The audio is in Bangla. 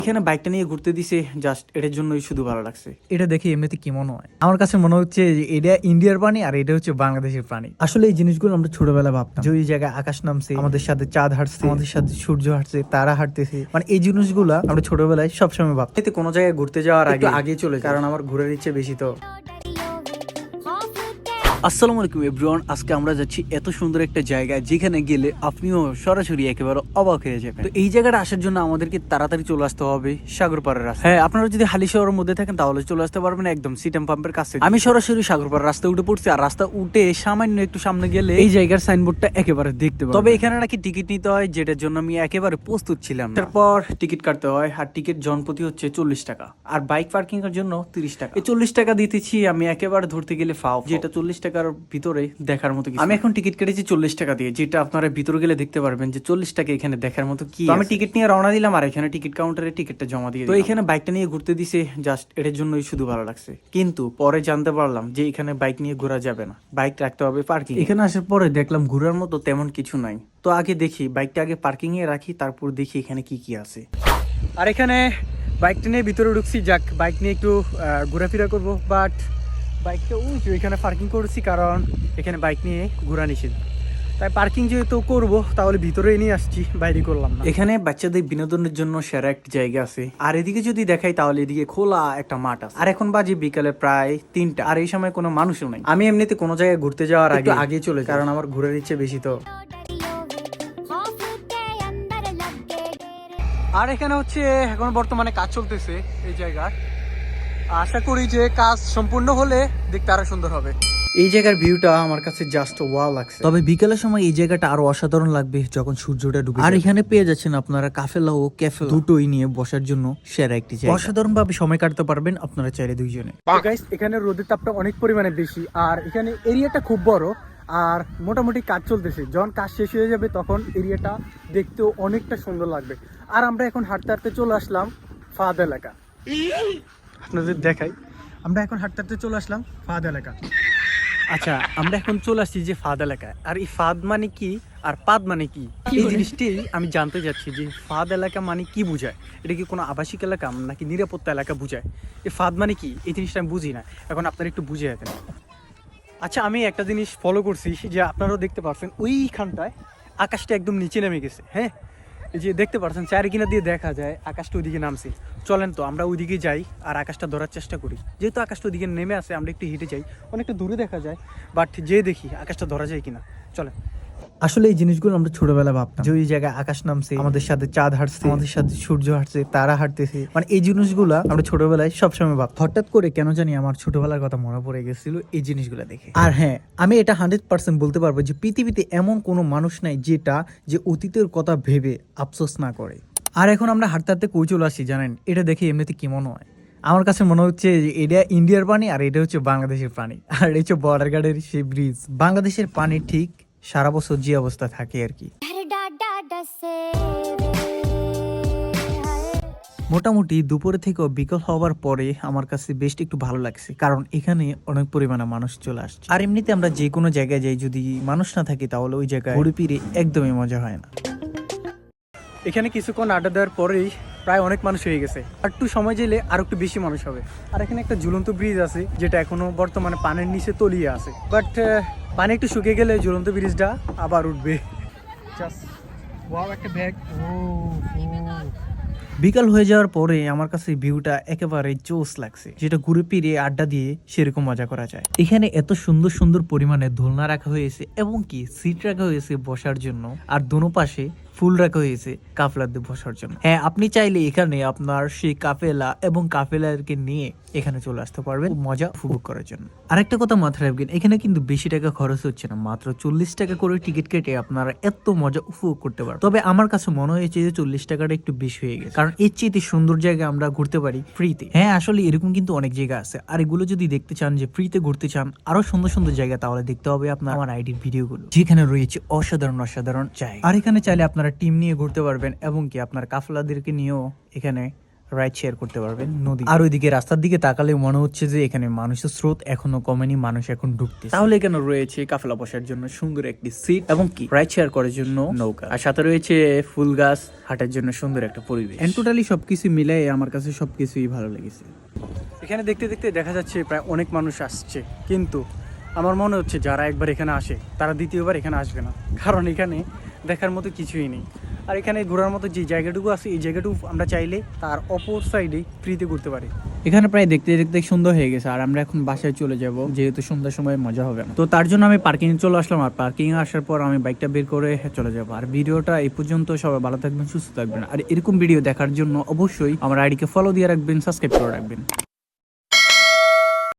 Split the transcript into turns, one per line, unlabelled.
এখানে বাইকটা নিয়ে ঘুরতে দিছে জাস্ট এটার জন্যই শুধু ভালো লাগছে।
এটা দেখে এমনিতে কি মনে হয়, আমার কাছে মনে হচ্ছে যে এটা ইন্ডিয়ার পানি আর এটা হচ্ছে বাংলাদেশের পানি। আসলে এই জিনিসগুলো আমরা ছোটবেলা ভাবতাম যে ওই জায়গায় আকাশ নামছে, আমাদের সাথে চাঁদ হাঁটছে, আমাদের সাথে সূর্য হাঁটছে, তারা হাঁটতেছে, মানে এই জিনিসগুলা আমরা ছোটবেলায় সবসময় ভাবতাম।
এতে কোনো জায়গায় ঘুরতে যাওয়ার আগে চলে যায়, কারণ আমার ঘোরার ইচ্ছে বেশি। তো আসসালামু আলাইকুম এভরিওয়ান, আজকে আমরা যাচ্ছি এত সুন্দর একটা জায়গায় যেখানে গেলে আপনিও সরাসরি একেবারে অবাক হয়ে যাবেন। তো এই জায়গাটা আসার জন্য আমাদেরকে তাড়াতাড়ি চলে আসতে হবে সাগরপাড়ের রাস্তা। হ্যাঁ, আপনারা যদি হালি শহরের মধ্যে থাকেন তাহলে চলে আসতে পারবেন একদম সিটাম পাম্পের কাছে। আমি সরাসরি সাগরপাড় রাস্তা উঠে পড়ছি, আর রাস্তা উঠে সামান্য একটু সামনে গেলে এই জায়গার সাইনবোর্ডটা একেবারে দেখতে পাবেন। তবে এখানে নাকি টিকিট নিতে হয়, যেটার জন্য আমি একেবারে প্রস্তুত ছিলাম না। তারপর টিকিট কাটতে হয়, আর টিকিট জনপ্রতি হচ্ছে 40 টাকা, আর বাইক পার্কিং এর জন্য 30 টাকা। এই 40 টাকা দিতেছি আমি একেবারে ধরতে গেলে ফাও, যেটা 40 টাকার ভিতরে দেখার মতো কিছু। আমি এখন টিকিট কেটেছি 40 টাকা দিয়ে, যেটা আপনারা ভিতরে গেলে দেখতে পারবেন যে 40 টাকা এখানে দেখার মতো কি। আমি টিকিট নিয়ে রওনা দিলাম, আর এখানে টিকিট কাউন্টারে টিকিটটা জমা দিয়ে। তো এখানে বাইকটা নিয়ে ঘুরতে দিছে জাস্ট এটার জন্যই শুধু ভালো লাগছে। কিন্তু পরে জানতে পারলাম যে এখানে বাইক নিয়ে ঘোরা যাবে না, বাইক রাখতে হবে পার্কিং। এখানে আসার পরে দেখলাম ঘোরার মতো তেমন কিছু নাই। তো আগে দেখি বাইকটা আগে পার্কিং এ রাখি, তারপর দেখি এখানে কি কি আছে। আর এখানে বাইকটা নিয়ে ভিতরে ঢুকছি, যাক বাইক নিয়ে একটু ঘোরাফেরা করবো, বাট বাইকটা ওইখানে পার্কিং করেছি, কারণ এখানে বাইক নিয়ে ঘোরা নিষেধ। তাই পার্কিং যেহেতু করবো তাহলে ভিতরে নিয়ে আসছি, বাইরে করলাম না। এখানে বাচ্চাদের বিনোদনের জন্য সেরা একটা জায়গা আছে, আর এদিকে যদি দেখাই তাহলে এদিকে খোলা একটা মাঠ আছে। আর এখন বাজে বিকালে প্রায় 3টা, আর এই সময় কোনো মানুষও নাই। আমি এমনিতে কোনো জায়গায় ঘুরতে যাওয়ার আগে চলে, কারণ আমার ঘোরার ইচ্ছে বেশি। তো আর এখানে হচ্ছে এখন বর্তমানে কাজ চলতেছে এই জায়গার। আশা করি যে কাজ সম্পূর্ণ হলে দেখতে আরো সুন্দর হবে। এই জায়গার ভিউটা আমার কাছে জাস্ট ওয়াও লাগছে। তবে বিকেলের সময় এই জায়গাটা আরো অসাধারণ লাগবে যখন সূর্যটা ডুবে। আর এখানে পেয়ে যাচ্ছেন আপনারা কাফেলা ও ক্যাফে দুটোই নিয়ে বসার জন্য সেরা একটি জায়গা। অসাধারণ ভাবে সময় কাটাতে পারবেন আপনারা চাইলে দুইজনে। গাইস, এখানে রোদের তাপটা অনেক পরিমাণে বেশি, আর এখানে এরিয়াটা খুব বড়, আর মোটামুটি কাজ চলতেছে। যখন কাজ শেষ হয়ে যাবে তখন এরিয়াটা দেখতেও অনেকটা সুন্দর লাগবে। আর আমরা এখন হাঁটতে হাঁটতে চলে আসলাম ফাদ এলাকা। আপনাদের দেখাই, আমরা এখন হাঁটতে হাঁটতে চলে আসলাম ফাদ এলাকা। আচ্ছা, আমরা এখন চলে আসছি যে ফাদ এলাকায়। আর এই ফাদ মানে কি আর পাদ মানে কি, এই জিনিসটি আমি জানতে যাচ্ছি যে ফাদ এলাকা মানে কি বুঝায়। এটা কি কোনো আবাসিক এলাকা নাকি নিরাপত্তা এলাকা বুঝায়? এই ফাদ মানে কি, এই জিনিসটা আমি বুঝি না। এখন আপনারা একটু বুঝে যেতেন। আচ্ছা, আমি একটা জিনিস ফলো করছি যে আপনারাও দেখতে পাচ্ছেন ওইখানটায় আকাশটা একদম নিচে নেমে গেছে। হ্যাঁ, এই যে দেখতে পাচ্ছেন চারিকিনা দিয়ে দেখা যায় আকাশটা ওইদিকে নামছে। চলেন তো আমরা ওইদিকে যাই আর আকাশটা ধরার চেষ্টা করি। যেহেতু আকাশটা ওইদিকে নেমে আসে, আমরা একটু হেঁটে যাই, অনেকটা দূরে দেখা যায়, বাট যে দেখি আকাশটা ধরা যায় কিনা। চলেন। আসলে এই জিনিসগুলো আমরা ছোটবেলা ভাবতাম যে ওই জায়গায় আকাশ নামছে, আমাদের সাথে চাঁদ হাঁটছে, আমাদের সাথে সূর্য হাঁটছে, তারা হাঁটতেছে, মানে এই জিনিসগুলা আমরা ছোটবেলায় সবসময় ভাবতাম। হঠাৎ করে কেন জানি আমার ছোটবেলার কথা মনে পড়ে গেছিল এই জিনিসগুলো দেখে। আর হ্যাঁ, আমি এটা 100% বলতে পারবো যে পৃথিবীতে এমন কোনো মানুষ নাই যে অতীতের কথা ভেবে আফসোস না করে। আর এখন আমরা হাঁটতে হাঁটতে কই চলে আসছি জানেন? এটা দেখে এমনিতে কি মনে হয়, আমার কাছে মনে হচ্ছে যে এটা ইন্ডিয়ার পানি আর এটা হচ্ছে বাংলাদেশের পানি। আর এই হচ্ছে বর্ডার গার্ডের সেই ব্রিজ। বাংলাদেশের পানি ঠিক সারা বছর যে অবস্থা থাকে আর কি। মোটামুটি দুপুরে থেকে বিকেল হওয়ার পরে আমার কাছে বেশ একটু ভালো লাগছে, কারণ এখানে অনেক পরিমাণে মানুষ চলে আসছে। আর এমনিতে আমরা যে কোনো জায়গায় যাই, যদি মানুষ না থাকে তাহলে ওই জায়গায় ঘুরে ফিরে একদমই মজা হয় না। এখানে কিছুক্ষণ আড্ডা দেওয়ার পরেই প্রায় অনেক মানুষ হয়ে গেছে, আর একটু সময় গেলে আর একটু বেশি মানুষ হবে। আর এখানে একটা ঝুলন্ত ব্রিজ আছে, যেটা এখনো বর্তমানে পানির নিচে তলিয়ে আছে, বাট পানি একটু শুকিয়ে গেলে ঝুলন্ত ব্রিজটা আবার উঠবে। একটা ব্যাগ। বিকাল হয়ে যাওয়ার পরে আমার কাছে ভিউটা একেবারে জোস লাগছে, যেটা ঘুরে ফিরে আড্ডা দিয়ে সেরকম মজা করা যায়। এখানে এত সুন্দর সুন্দর পরিমাণে দোলনা রাখা হয়েছে, এবং কি সিট রাখা হয়েছে বসার জন্য, আর দোনো পাশে ফুল রাখা হয়েছে কাফেলাদের বসার জন্য। হ্যাঁ, আপনি চাইলে এখানে আপনার সেই কাফেলা এবং কাফেলাকে নিয়ে এখানে চলে আসতে পারবেন মজা উপভোগ করার জন্য। আরেকটা কথা মাথায় রাখবেন, এখানে কিন্তু বেশি টাকা খরচ হচ্ছে না, মাত্র 40 টাকা করে টিকিট কেটে আপনারা এত মজা উপভোগ করতে পারবেন। তবে আমার কাছে মনে হয়েছে যে 40 টাকাটা একটু বেশি হয়ে গেছে, কারণ এর চেয়ে সুন্দর জায়গা আমরা ঘুরতে পারি ফ্রিতে। হ্যাঁ, আসলে এরকম কিন্তু অনেক জায়গা আছে, আর এগুলো যদি দেখতে চান যে ফ্রিতে ঘুরতে চান আরো সুন্দর সুন্দর জায়গা, তাহলে দেখতে হবে আপনার আমার আইডির ভিডিওগুলো, যেখানে রয়েছে অসাধারণ অসাধারণ জায়গা। আর এখানে চাইলে আপনারা টিম নিয়ে ঘুরতে পারবেন, এবং কি আপনার কাফেলাদেরকে নিয়েও এখানে
রাইড শেয়ার করতে পারবেন নদী। আর ওইদিকে রাস্তার দিকে তাকালে মনে হচ্ছে যে এখানে মানুষের স্রোত এখনো কমেনি, মানুষ এখন ঢুকতে। তাহলে এখানে রয়েছে কাফেলা বসার জন্য সুন্দর একটি সিট এবং কি রাইড শেয়ার করার জন্য নৌকা, আর সাথে রয়েছে ফুল গাছ, হাঁটার জন্য সুন্দর একটা পরিবেশ। এন্ড টোটালি সবকিছু মিলাই আমার কাছে সবকিছুই ভালো লেগেছে।
এখানে দেখতে দেখতে দেখা যাচ্ছে প্রায় অনেক মানুষ আসছে, কিন্তু আমার মনে হচ্ছে যারা একবার এখানে আসে তারা দ্বিতীয়বার এখানে আসবে না, কারণ এখানে দেখার মতো কিছুই নেই। আর এখানে ঘোরার মতো যে জায়গাটুকু আছে এই জায়গাটুকু আমরা চাইলে তার অপর সাইডে ফ্রিতে ঘুরতে পারি।
এখানে প্রায় দেখতে দেখতে সুন্দর হয়ে গেছে, আর আমরা এখন বাসায় চলে যাব, যেহেতু সন্ধ্যার সময় মজা হবে না। তো তার জন্য আমি পার্কিং চলে আসলাম, আর পার্কিং আসার পর আমি বাইকটা বের করে চলে যাব। আর ভিডিওটা এই পর্যন্ত, সবাই ভালো থাকবেন, সুস্থ থাকবেন। আর এরকম ভিডিও দেখার জন্য অবশ্যই আমার আইডিকে ফলো দিয়ে রাখবেন, সাবস্ক্রাইব করে রাখবেন।